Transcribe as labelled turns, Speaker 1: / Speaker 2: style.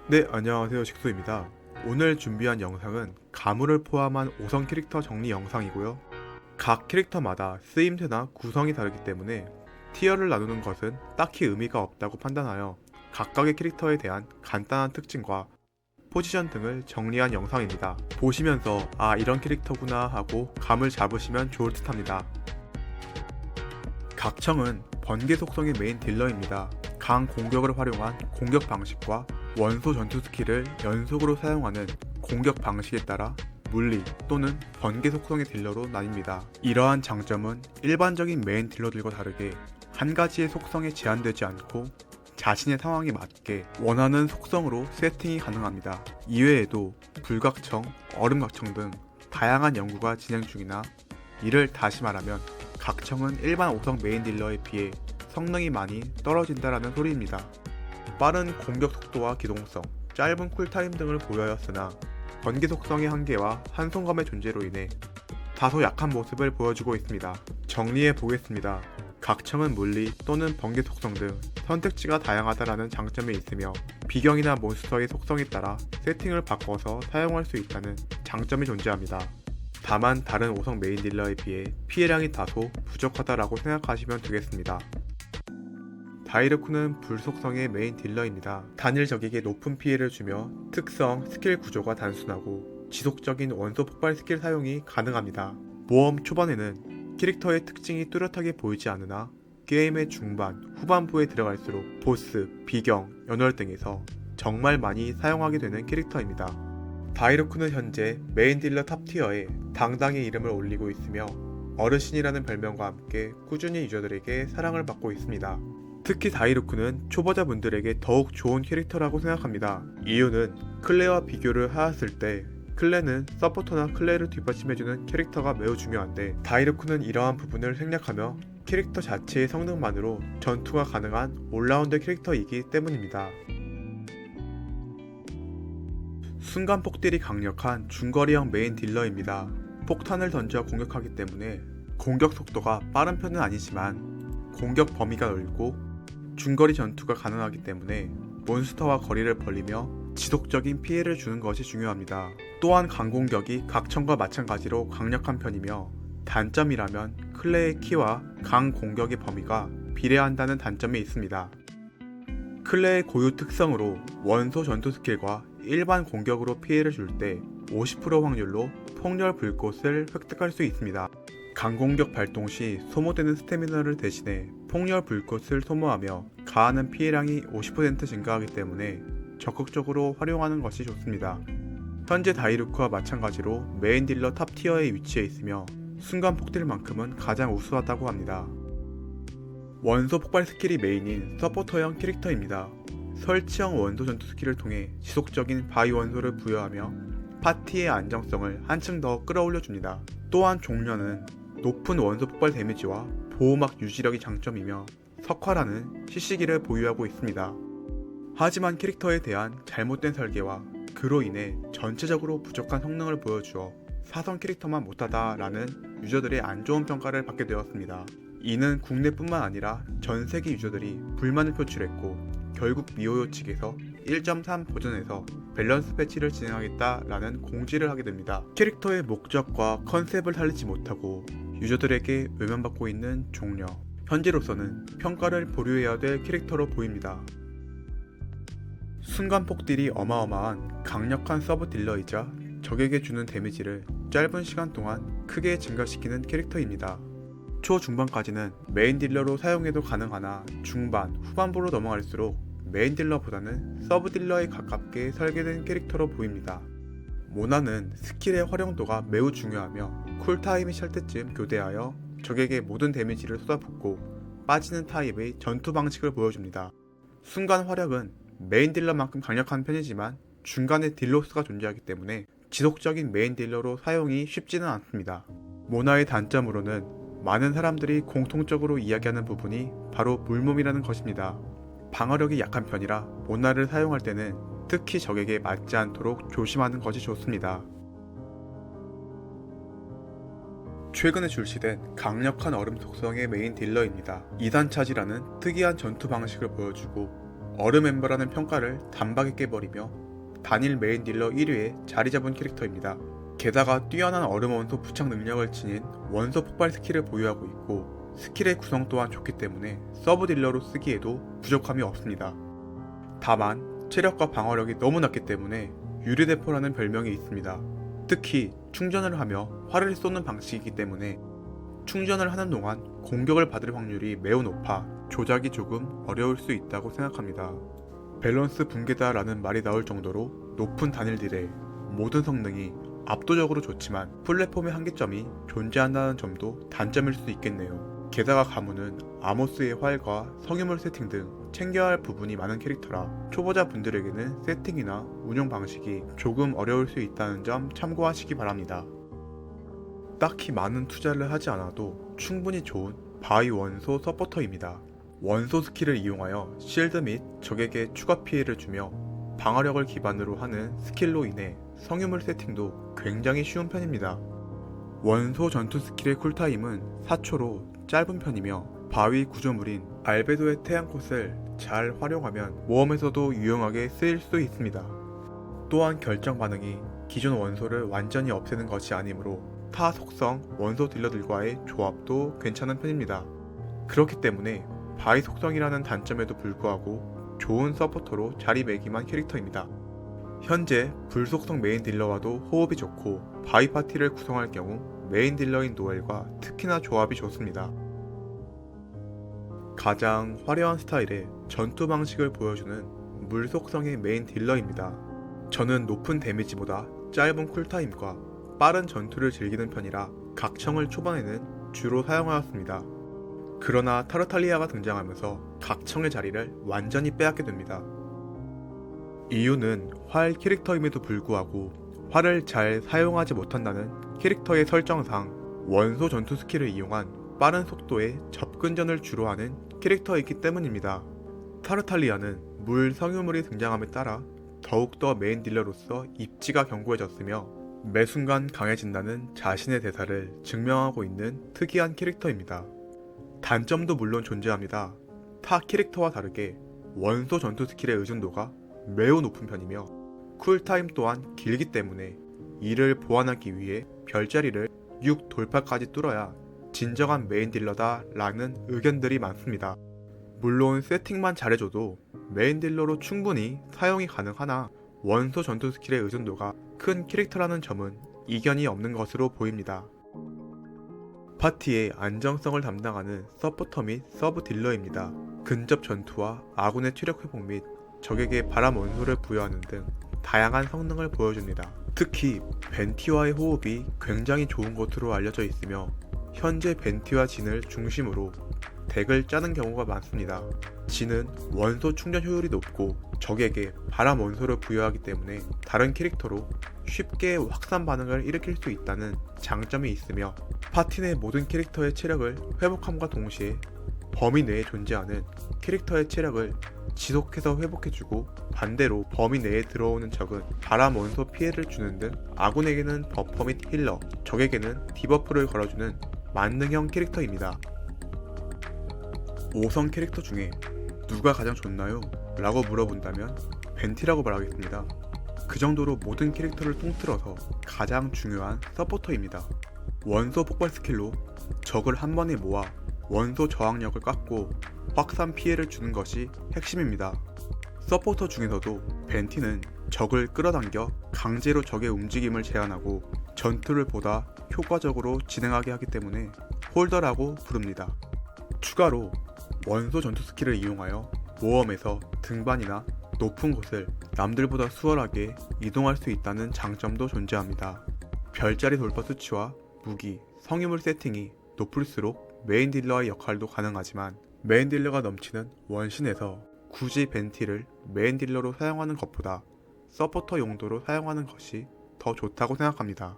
Speaker 1: 네, 안녕하세요. 식소입니다. 오늘 준비한 영상은 가물을 포함한 5성 캐릭터 정리 영상이고요. 각 캐릭터마다 쓰임새나 구성이 다르기 때문에 티어를 나누는 것은 딱히 의미가 없다고 판단하여 각각의 캐릭터에 대한 간단한 특징과 포지션 등을 정리한 영상입니다. 보시면서 이런 캐릭터구나 하고 감을 잡으시면 좋을 듯 합니다. 각청은 번개 속성의 메인 딜러입니다. 강 공격을 활용한 공격 방식과 원소 전투 스킬을 연속으로 사용하는 공격 방식에 따라 물리 또는 번개 속성의 딜러로 나뉩니다. 이러한 장점은 일반적인 메인 딜러들과 다르게 한 가지의 속성에 제한되지 않고 자신의 상황에 맞게 원하는 속성으로 세팅이 가능합니다. 이외에도 불각청, 얼음각청 등 다양한 연구가 진행 중이나 이를 다시 말하면 각청은 일반 5성 메인 딜러에 비해 성능이 많이 떨어진다라는 소리입니다. 빠른 공격 속도와 기동성, 짧은 쿨타임 등을 보여였으나 번개 속성의 한계와 한손검의 존재로 인해 다소 약한 모습을 보여주고 있습니다. 정리해 보겠습니다. 각청은 물리 또는 번개 속성 등 선택지가 다양하다라는 장점이 있으며 비경이나 몬스터의 속성에 따라 세팅을 바꿔서 사용할 수 있다는 장점이 존재합니다. 다만 다른 5성 메인 딜러에 비해 피해량이 다소 부족하다라고 생각하시면 되겠습니다. 다이르쿠는 불속성의 메인 딜러입니다. 단일 적에게 높은 피해를 주며 특성, 스킬 구조가 단순하고 지속적인 원소 폭발 스킬 사용이 가능합니다. 모험 초반에는 캐릭터의 특징이 뚜렷하게 보이지 않으나 게임의 중반, 후반부에 들어갈수록 보스, 비경, 연월 등에서 정말 많이 사용하게 되는 캐릭터입니다. 다이르쿠는 현재 메인 딜러 탑티어에 당당히 이름을 올리고 있으며 어르신이라는 별명과 함께 꾸준히 유저들에게 사랑을 받고 있습니다. 특히 다이르쿠는 초보자분들에게 더욱 좋은 캐릭터라고 생각합니다. 이유는 클레와 비교를 하였을 때 클레는 서포터나 클레를 뒷받침해주는 캐릭터가 매우 중요한데 다이르쿠는 이러한 부분을 생략하며 캐릭터 자체의 성능만으로 전투가 가능한 올라운드 캐릭터이기 때문입니다. 순간 폭딜이 강력한 중거리형 메인 딜러입니다. 폭탄을 던져 공격하기 때문에 공격 속도가 빠른 편은 아니지만 공격 범위가 넓고 중거리 전투가 가능하기 때문에 몬스터와 거리를 벌리며 지속적인 피해를 주는 것이 중요합니다. 또한 강공격이 각청과 마찬가지로 강력한 편이며 단점이라면 클레의 키와 강공격의 범위가 비례한다는 단점이 있습니다. 클레의 고유 특성으로 원소 전투 스킬과 일반 공격으로 피해를 줄 때 50% 확률로 폭렬 불꽃을 획득할 수 있습니다. 강공격 발동 시 소모되는 스태미너를 대신해 폭렬 불꽃을 소모하며 가하는 피해량이 50% 증가하기 때문에 적극적으로 활용하는 것이 좋습니다. 현재 다이르쿠와 마찬가지로 메인 딜러 탑 티어에 위치해 있으며 순간 폭딜만큼은 가장 우수하다고 합니다. 원소 폭발 스킬이 메인인 서포터형 캐릭터입니다. 설치형 원소 전투 스킬을 통해 지속적인 바위 원소를 부여하며 파티의 안정성을 한층 더 끌어올려줍니다. 또한 종려는 높은 원소 폭발 데미지와 보호막 유지력이 장점이며 석화라는 CC기를 보유하고 있습니다. 하지만 캐릭터에 대한 잘못된 설계와 그로 인해 전체적으로 부족한 성능을 보여주어 4성 캐릭터만 못하다라는 유저들의 안 좋은 평가를 받게 되었습니다. 이는 국내뿐만 아니라 전 세계 유저들이 불만을 표출했고 결국 미호요 측에서 1.3 버전에서 밸런스 패치를 진행하겠다라는 공지를 하게 됩니다. 캐릭터의 목적과 컨셉을 살리지 못하고 유저들에게 외면받고 있는 종려. 현재로서는 평가를 보류해야 될 캐릭터로 보입니다. 순간 폭딜이 어마어마한 강력한 서브 딜러이자 적에게 주는 데미지를 짧은 시간 동안 크게 증가시키는 캐릭터입니다. 초중반까지는 메인 딜러로 사용해도 가능하나 중반, 후반부로 넘어갈수록 메인 딜러보다는 서브 딜러에 가깝게 설계된 캐릭터로 보입니다. 모나는 스킬의 활용도가 매우 중요하며 쿨타임이 찰 때쯤 교대하여 적에게 모든 데미지를 쏟아붓고 빠지는 타입의 전투 방식을 보여줍니다. 순간 활약은 메인 딜러만큼 강력한 편이지만 중간에 딜로스가 존재하기 때문에 지속적인 메인 딜러로 사용이 쉽지는 않습니다. 모나의 단점으로는 많은 사람들이 공통적으로 이야기하는 부분이 바로 물몸이라는 것입니다. 방어력이 약한 편이라 모나를 사용할 때는 특히 적에게 맞지 않도록 조심하는 것이 좋습니다. 최근에 출시된 강력한 얼음 속성의 메인 딜러입니다. 2단 차지라는 특이한 전투 방식을 보여주고 얼음 엠버라는 평가를 단박에 깨버리며 단일 메인 딜러 1위에 자리 잡은 캐릭터입니다. 게다가 뛰어난 얼음 원소 부착 능력을 지닌 원소 폭발 스킬을 보유하고 있고 스킬의 구성 또한 좋기 때문에 서브 딜러로 쓰기에도 부족함이 없습니다. 다만 체력과 방어력이 너무 낮기 때문에 유리대포라는 별명이 있습니다. 특히 충전을 하며 활을 쏘는 방식이기 때문에 충전을 하는 동안 공격을 받을 확률이 매우 높아 조작이 조금 어려울 수 있다고 생각합니다. 밸런스 붕괴다라는 말이 나올 정도로 높은 단일 딜에 모든 성능이 압도적으로 좋지만 플랫폼의 한계점이 존재한다는 점도 단점일 수 있겠네요. 게다가 가문은 아모스의 활과 성유물 세팅 등 챙겨야 할 부분이 많은 캐릭터라 초보자 분들에게는 세팅이나 운영 방식이 조금 어려울 수 있다는 점 참고하시기 바랍니다. 딱히 많은 투자를 하지 않아도 충분히 좋은 바위 원소 서포터입니다. 원소 스킬을 이용하여 실드 및 적에게 추가 피해를 주며 방어력을 기반으로 하는 스킬로 인해 성유물 세팅도 굉장히 쉬운 편입니다. 원소 전투 스킬의 쿨타임은 4초로 짧은 편이며 바위 구조물인 알베도의 태양꽃을 잘 활용하면 모험에서도 유용하게 쓰일 수 있습니다. 또한 결정 반응이 기존 원소를 완전히 없애는 것이 아니므로 타 속성 원소 딜러들과의 조합도 괜찮은 편입니다. 그렇기 때문에 바위 속성이라는 단점에도 불구하고 좋은 서포터로 자리매김한 캐릭터입니다. 현재 불 속성 메인 딜러와도 호흡이 좋고 바위 파티를 구성할 경우 메인 딜러인 노엘과 특히나 조합이 좋습니다. 가장 화려한 스타일의 전투 방식을 보여주는 물 속성의 메인 딜러입니다. 저는 높은 데미지보다 짧은 쿨타임과 빠른 전투를 즐기는 편이라 각청을 초반에는 주로 사용하였습니다. 그러나 타르탈리아가 등장하면서 각청의 자리를 완전히 빼앗게 됩니다. 이유는 활 캐릭터임에도 불구하고 활을 잘 사용하지 못한다는 캐릭터의 설정상 원소 전투 스킬을 이용한 빠른 속도의 접근전을 주로 하는 캐릭터이기 때문입니다. 타르탈리아는 물 성유물이 등장함에 따라 더욱더 메인 딜러로서 입지가 견고해졌으며 매 순간 강해진다는 자신의 대사를 증명하고 있는 특이한 캐릭터입니다. 단점도 물론 존재합니다. 타 캐릭터와 다르게 원소 전투 스킬의 의존도가 매우 높은 편이며 쿨타임 또한 길기 때문에 이를 보완하기 위해 별자리를 6 돌파까지 뚫어야 진정한 메인 딜러다 라는 의견들이 많습니다. 물론 세팅만 잘해줘도 메인 딜러로 충분히 사용이 가능하나 원소 전투 스킬의 의존도가 큰 캐릭터라는 점은 이견이 없는 것으로 보입니다. 파티의 안정성을 담당하는 서포터 및 서브 딜러입니다. 근접 전투와 아군의 체력 회복 및 적에게 바람 원소를 부여하는 등 다양한 성능을 보여줍니다. 특히 벤티와의 호흡이 굉장히 좋은 것으로 알려져 있으며 현재 벤티와 진을 중심으로 덱을 짜는 경우가 많습니다. 진은 원소 충전 효율이 높고 적에게 바람 원소를 부여하기 때문에 다른 캐릭터로 쉽게 확산 반응을 일으킬 수 있다는 장점이 있으며 파티 내 모든 캐릭터의 체력을 회복함과 동시에 범위 내에 존재하는 캐릭터의 체력을 지속해서 회복해주고 반대로 범위 내에 들어오는 적은 바람 원소 피해를 주는 등 아군에게는 버퍼 및 힐러, 적에게는 디버프를 걸어주는 만능형 캐릭터입니다. 5성 캐릭터 중에 누가 가장 좋나요? 라고 물어본다면 벤티라고 말하겠습니다. 그 정도로 모든 캐릭터를 통틀어서 가장 중요한 서포터입니다. 원소 폭발 스킬로 적을 한 번에 모아 원소 저항력을 깎고 확산 피해를 주는 것이 핵심입니다. 서포터 중에서도 벤티는 적을 끌어당겨 강제로 적의 움직임을 제한하고 전투를 보다 효과적으로 진행하게 하기 때문에 홀더라고 부릅니다. 추가로 원소 전투 스킬을 이용하여 모험에서 등반이나 높은 곳을 남들보다 수월하게 이동할 수 있다는 장점도 존재합니다. 별자리 돌파 수치와 무기, 성유물 세팅이 높을수록 메인 딜러의 역할도 가능하지만 메인 딜러가 넘치는 원신에서 굳이 벤티를 메인 딜러로 사용하는 것보다 서포터 용도로 사용하는 것이 더 좋다고 생각합니다.